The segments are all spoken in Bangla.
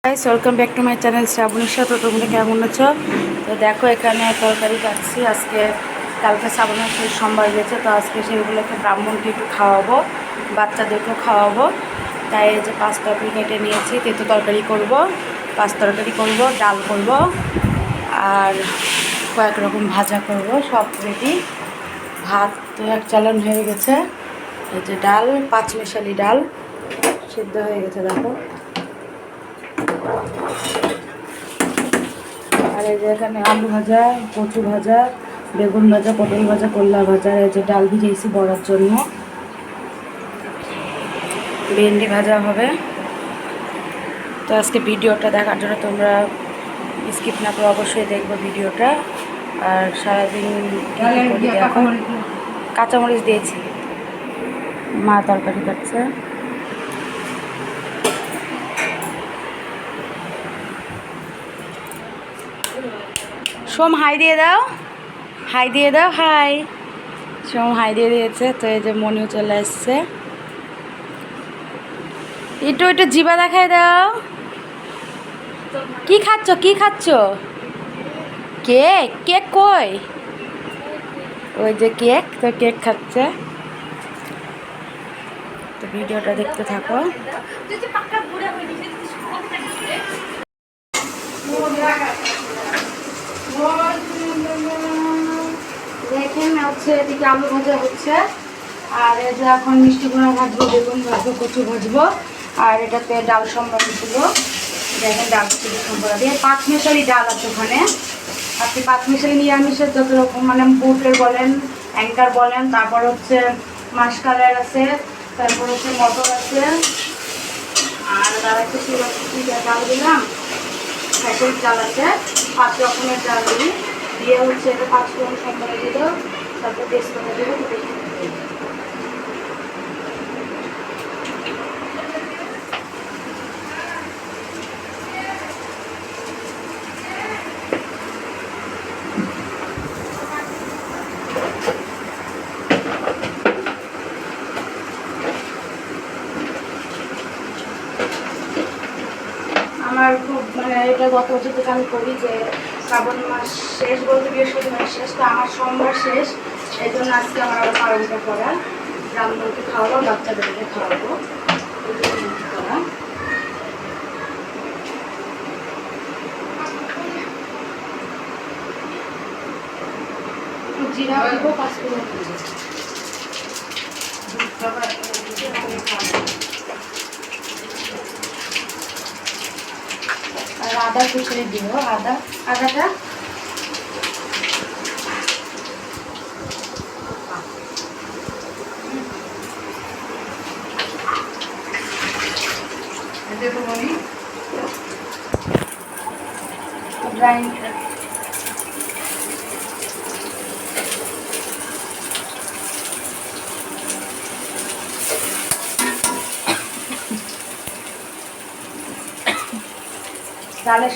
Guys welcome back to my channel শ্রাবণীর সাথে। তোমরা কেমন আছো? তো দেখো এখানে তরকারি কাটছি। আজকে কালকে শ্রাবণ মাসের সোমবার গেছে, তো আজকে সেগুলোকে ব্রাহ্মণকে একটু খাওয়াবো, বাচ্চাদেরকেও খাওয়াবো। তাই এই যে 5 তরকারি কেটে নিয়েছি। তেতো তরকারি করব, 5 তরকারি করব, ডাল করব আর কয়েক রকম ভাজা করব। সব রেডি। ভাত তো এক চালান হয়ে গেছে। এই যে ডাল, 5 মেশালি ডাল সিদ্ধ হয়ে গেছে দেখো। আর এই যে এখানে আলু ভাজা, কচু ভাজা, বেগুন ভাজা, পটল ভাজা, করলা ভাজা। এই যে ডাল ভিজেছি বড়ার জন্য, ভেন্ডি ভাজা হবে। তো আজকে ভিডিওটা দেখার জন্য তোমরা স্কিপ না করে অবশ্যই দেখবো ভিডিওটা। আর সারাদিন দেখো। কাঁচামরিচ দিয়েছি, মা তরকারি কাটছে। সোম হাই দিয়ে দাও, হাই দিয়ে দাও, হাই। সোম হাই দিয়ে দিয়েছে। তো এই যে মনিও চলে এসছে। একটু জিবা দেখাই দাও। কি খাচ্ছ, কি খাচ্ছ? কেক? কেক কই? ওই যে কেক, তো কেক খাচ্ছে। তো ভিডিওটা দেখতে থাকো। দেখেন হচ্ছে এদিকে আলু ভাজা হচ্ছে। আর এই যে এখন মিষ্টি কুমড়া ভাজবো, বেগুন ভাজবো, কচু ভাজবো। আর এটাতে ডাল সম্বর ছিল। দেখেন ডাল কচু সম্বরা দিয়ে 5 মেশালি ডাল আছে ওখানে। আপনি 5 মেশালি নিরামিষের যত রকম মানে বুটের বলেন, অ্যাঙ্কার বলেন, তারপর হচ্ছে মাসকালের আছে, তারপর হচ্ছে মটর আছে। আর তার একটা ডাল দিলাম, ফ্যাশন চাল আছে। 5 রকমের ডাল দিয়ে হচ্ছে এটা 5 রকম সম্বরা দিল। তারপর তেজপাতা দেবো, আমার খুব মানে এটা গত বছর থেকে আমি করি যে শ্রাবণ মাস শেষ বলতে বৃহস্পতিবার শেষ, তো আমার সোমবার শেষ। এই জন্য আজকে আমার আবার পালনটা করা। ব্রাহ্মণকে খাওয়াবো, বাচ্চাদেরকে খাওয়াবো, করা। জিরা দেবো 5 কিলো। আর আদা কুচিয়ে দিব, আদাটা গ্রাইন্ড। ডালের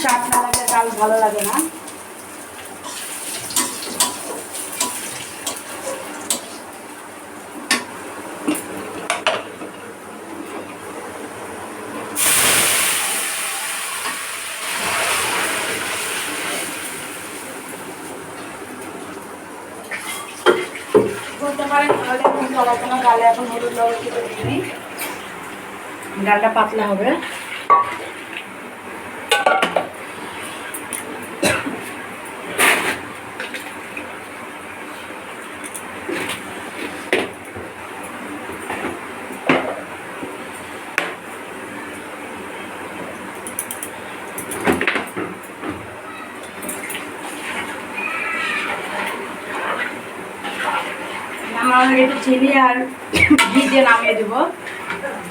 শাক না লাগলে ডাল ভালো লাগে না। বলতে পারেন তাহলে এখন চলাবো না, ডালে এখন হলুদ লবণ কেটে দিই। ডালটা পাতলা হবে। আমার একটু চিনি আর ঘি দিয়ে নামিয়ে দেবো।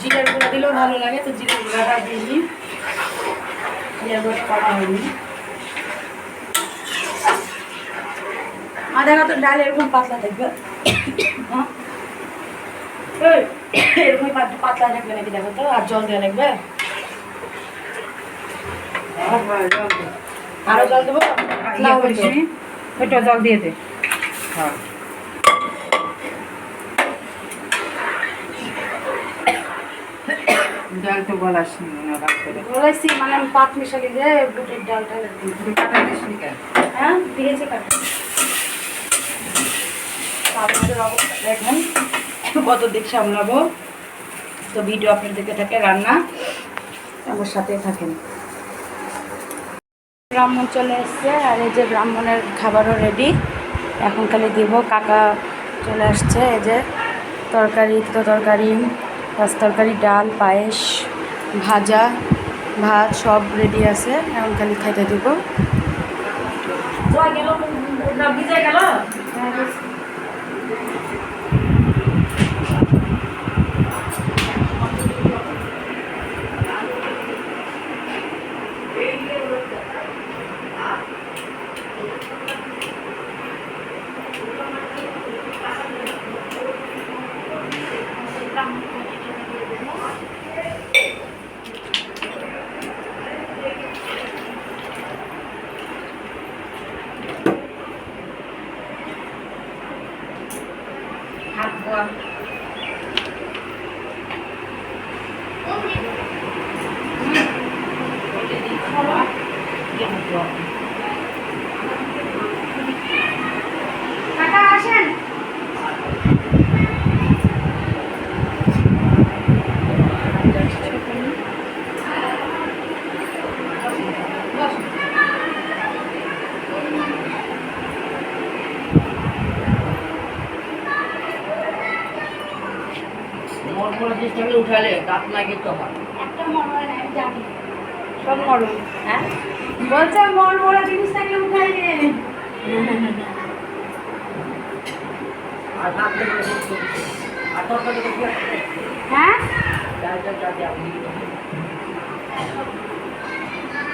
জিরার গুঁড়া দিলেও ভালো লাগে, তো জিরার গুঁড়াটা দিইনি, জিরার গুঁড়া করা হয়নি। দেখো তো ডাল এরকম পাতলা থাকবে, এরকমই পাতলা থাকবে নাকি দেখো তো। আর জল দেওয়া লাগবে, আরো জল দেবো। জল দিয়ে দে। হ্যাঁ ডাল তো গলাসনি না করে বলেছি মানে আমি পাত মিশালি যে বুটের ডালটা কাটা দিসনি কেন? হ্যাঁ দিয়েছে কাটা আমাদের অবস্থা দেখেন কত দিক সামলাবো। তো ভিডিও আপনাদেরকে থাকে রান্না আমার সাথে থাকেন। ব্রাহ্মণ চলে এসছে আর এই যে ব্রাহ্মণের খাবারও রেডি, এখন খালি দিব। কাকা চলে আসছে, এই যে তরকারি তো তরকারি, পাঁচ তরকারি, ডাল, পায়েস, ভাজা, ভাত সব রেডি আছে, এখন খালি খাইতে দিব। ভিজে গেল কাকা আসেন। উঠালে দাঁত লাগে তো আমার একটা মরমরা নাই জানি সব মরম। হ্যাঁ বলছে মরমরা জিনিস থাকলে উঠাই দে। আর দাঁত থেকে আর তরকারি কি হ্যাঁ ডালটা দাদি আপনি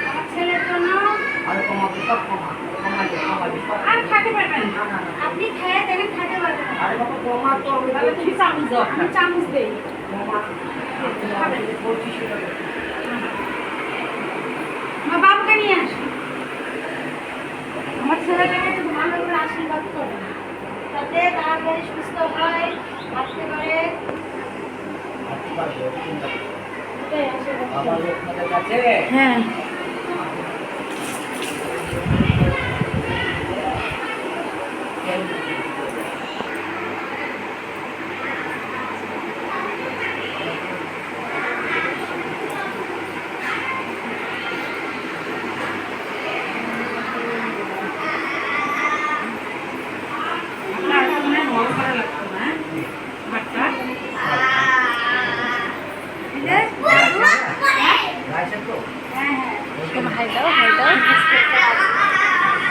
আমার ছেলের জন্য আর কমাবে সব কমাবে আর খেতে পারবেন না। আপনি খেয়ে দেখেন খেতে পারবেন না। আরে বাবা কমা তো তাহলে তুমি চামচ দাও, আমি চামচ দেই। কমা আমার বাবুকে নিয়ে আসি, আমার ছেলেটাকে একটু ভালো করে আশীর্বাদ করো যাতে তাড়াতাড়ি সুস্থ হয়, হাঁটতে পারে। এটাই আশীর্বাদ আমার করো। লোকদের কাছে হ্যাঁ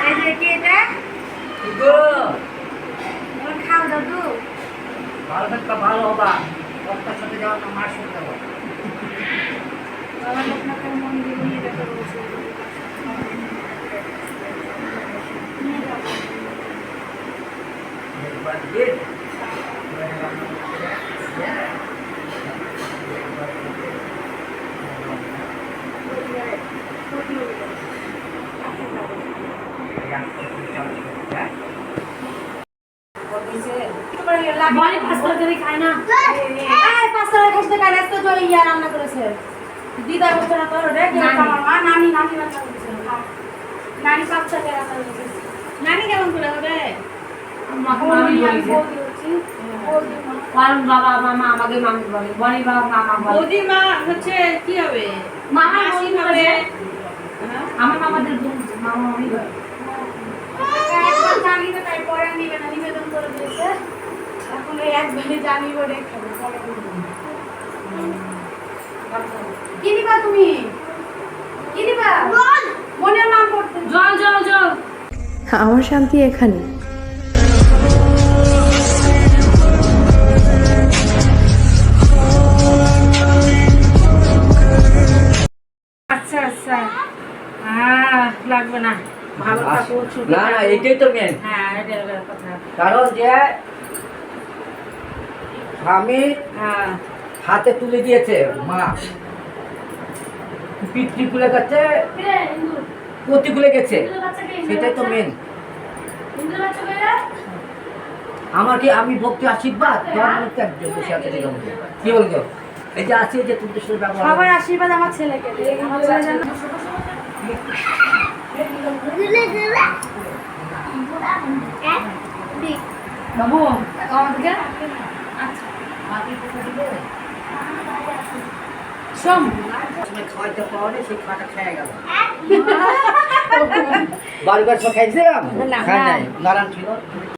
এই যে কি এটা খাও দাদু। ভালো থাকতে ভালো হবা ডক্টর সাথে যাওয়ার না মার সাথে যাবো বাবা আপনাকে মন দিয়ে নিয়ে যেতে বলছে। নিয়ে যাও। একবার দিয়ে বলে পাঁচ তরকারি খায় না। এই পাঁচ তরকারি খাইতে খায় আজকে তো ইয়া রান্না করেছে। দিদা বলছে না তোর রে আমার মা নানি রান্না করেছে। নানি পাঁচ তরকারি রান্না করেছে। নানি কেমন করে হবে? বাবা মামা আমাকে মামি বলে বনি বাবা মামা বলে বৌদি মা হচ্ছে কি হবে মামা মাসি মামি হবে। বলে আমার মামাদের মামা মামি বলে একবার জানিবে তারপরে নিবে না, নিবেদন করে দিয়েছে। এখন এই একবারই জানিব রে খাবে পরে বলবো। কি নিবা তুমি? কি নিবা? মনের নাম পড়তে জল জল জল আমার শান্তি এখানে। আচ্ছা আচ্ছা লাগবে না, ভালো থাকো। না না এটাই তো মেন। হ্যাঁ এটাই কথা। কারণ যে স্বামী হ্যাঁ হাতে তুলে দিয়েছে মা, পিতৃ খুলে গেছে, পতি খুলে গেছে, সেটাই তো মেন। আমার কি আমি ভক্তি আশীর্বাদ তোমার মধ্যে একজন বসে আছে কি বলতো এই যে আছে যে তুমি শুধু ব্যবহার সবার আশীর্বাদ আমার ছেলেকে দিই। আমার ছেলে যেন বাবু আমাদেরকে শোন সময় খাওয়াইতে পাওয়া নেই, সেই খাওয়াটা খেয়ে গেল। বাড়ি বাড়ি সব খাইছিলাম, না, খাই না। নাই, নারায়ণ ছিল।